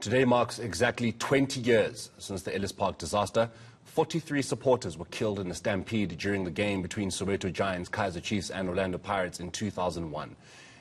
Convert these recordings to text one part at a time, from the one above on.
Today marks exactly 20 years since the Ellis Park disaster. 43 supporters were killed in a stampede during the game between Soweto Giants, Kaizer Chiefs and Orlando Pirates in 2001.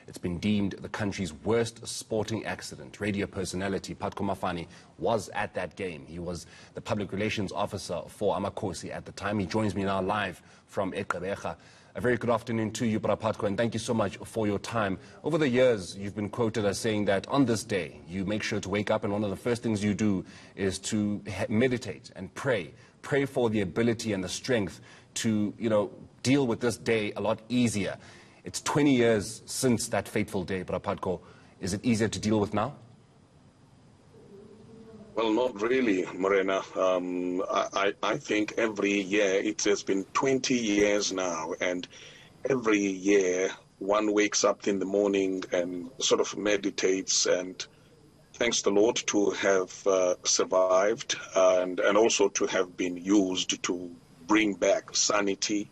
It's been deemed the country's worst sporting accident. Radio personality Putco Mafani was at that game. He was the public relations officer for Amakosi at the time. He joins me now live from eNCA. A very good afternoon to you, Putco, and thank you so much for your time. Over the years, you've been quoted as saying that on this day, you make sure to wake up and one of the first things you do is to meditate and pray. Pray for the ability and the strength to, deal with this day a lot easier. It's 20 years since that fateful day, Putco. Is it easier to deal with now? Well, not really, Morena. I think every year, it has been 20 years now, and every year one wakes up in the morning and sort of meditates and thanks the Lord to have survived and also to have been used to bring back sanity,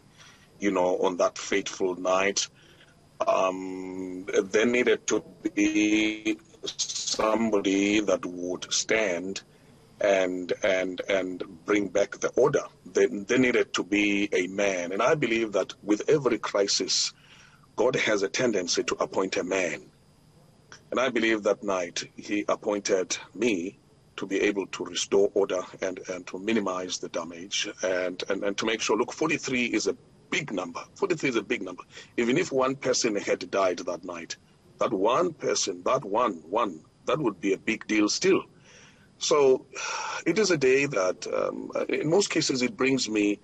on that fateful night. There needed to be somebody that would stand and bring back the order. There needed to be a man. And I believe that with every crisis, God has a tendency to appoint a man. And I believe that night he appointed me to be able to restore order and to minimize the damage and to make sure, look, 43 is a big number. 43 is a big number. Even if one person had died that night, that one person, that would be a big deal still. So it is a day that in most cases it brings me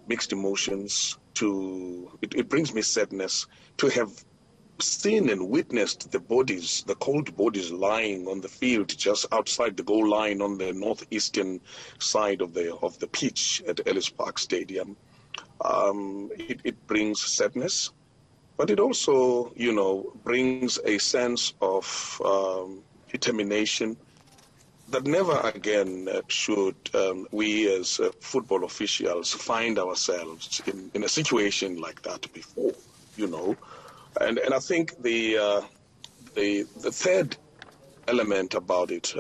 mixed emotions. It brings me sadness to have seen and witnessed the cold bodies lying on the field just outside the goal line on the northeastern side of the pitch at Ellis Park Stadium. It brings sadness, but it also, brings a sense of determination that never again should we as football officials find ourselves in a situation like that before, And I think the third element about it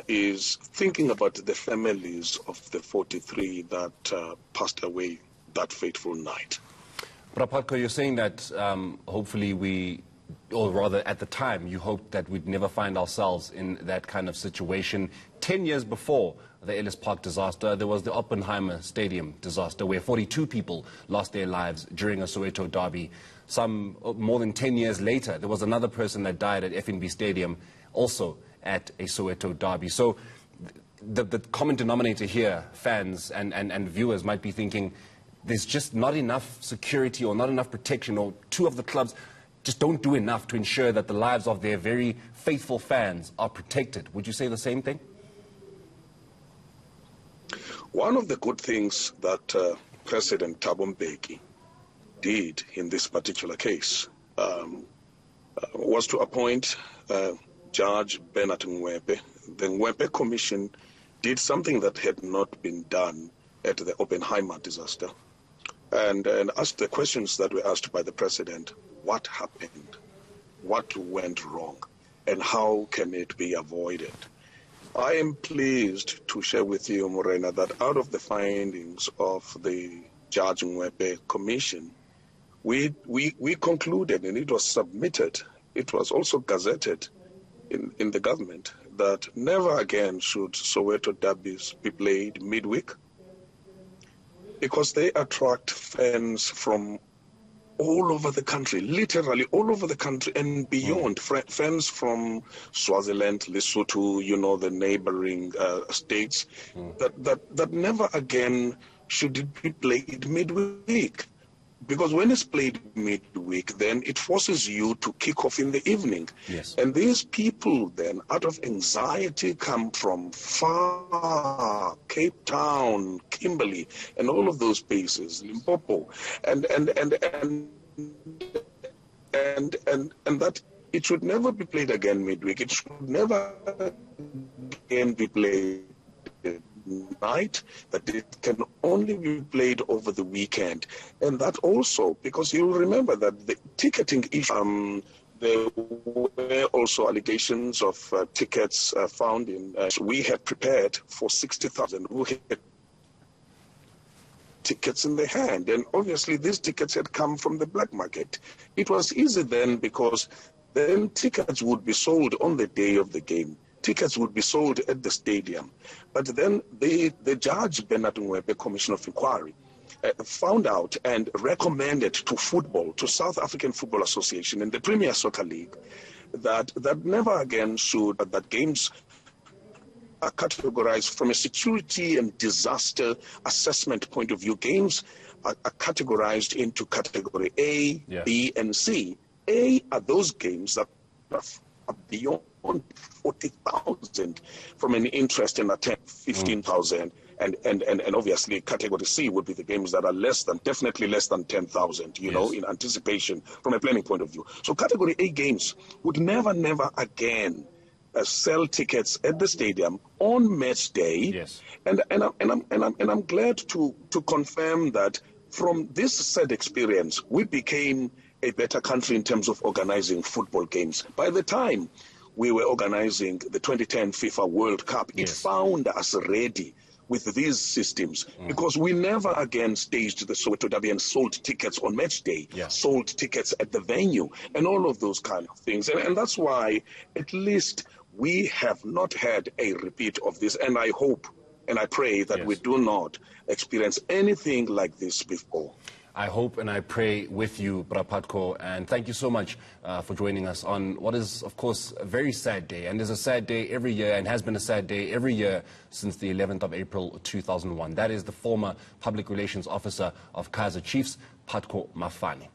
is thinking about the families of the 43 that passed away that fateful night. Putco, you're saying that hopefully or rather at the time, you hoped that we'd never find ourselves in that kind of situation. 10 years before the Ellis Park disaster, there was the Oppenheimer Stadium disaster where 42 people lost their lives during a Soweto derby. More than 10 years later, there was another person that died at FNB Stadium, also at a Soweto derby. So the common denominator here, fans and viewers might be thinking, there's just not enough security or not enough protection, or two of the clubs just don't do enough to ensure that the lives of their very faithful fans are protected. Would you say the same thing? One of the good things that President Thabo Mbeki did in this particular case was to appoint Judge Bernard Ngwebe. The Ngwebe Commission did something that had not been done at the Oppenheimer disaster, and asked the questions that were asked by the president. What happened? What went wrong? And how can it be avoided? I am pleased to share with you, Morena, that out of the findings of the Judge Ngwebe Commission, we concluded, and it was submitted, it was also gazetted in the government, that never again should Soweto derbies be played midweek, because they attract fans from all over the country, literally all over the country and beyond. Fans from Swaziland, Lesotho, the neighboring states, that never again should it be played midweek. Because when it's played midweek, then it forces you to kick off in the evening. Yes. And these people then, out of anxiety, come from far, Cape Town, Kimberley, and all of those places, Limpopo, and that it should never be played again midweek. It should never again be played night, that it can only be played over the weekend. And that also, because you'll remember that the ticketing issue there were also allegations of tickets found in. We had prepared for 60,000 who had tickets in their hand, and obviously these tickets had come from the black market. It was easy then because then tickets would be sold on the day of the game. Tickets would be sold at the stadium. But then the judge, Bernard Ngwebe, Commission of Inquiry, found out and recommended to football, to South African Football Association and the Premier Soccer League, that never again should that games are categorized from a security and disaster assessment point of view. Games are categorized into category A, B, and C. A are those games that are beyond 40,000 from an interest in 15,000. And obviously category C would be the games that are definitely less than 10,000, you know, in anticipation from a planning point of view. So category A games would never again sell tickets at the stadium on match day. Yes. And I'm glad to confirm that from this sad experience, we became a better country in terms of organizing football games. By the time we were organizing the 2010 FIFA World Cup, it found us ready with these systems, because we never again staged the Soweto Derby and sold tickets on match day, sold tickets at the venue, and all of those kind of things. And that's why at least we have not had a repeat of this, and I hope and I pray that we do not experience anything like this before. I hope and I pray with you, Bra Putco, and thank you so much for joining us on what is, of course, a very sad day, and is a sad day every year and has been a sad day every year since the 11th of April 2001. That is the former Public Relations Officer of Kaizer Chiefs, Putco Mafani.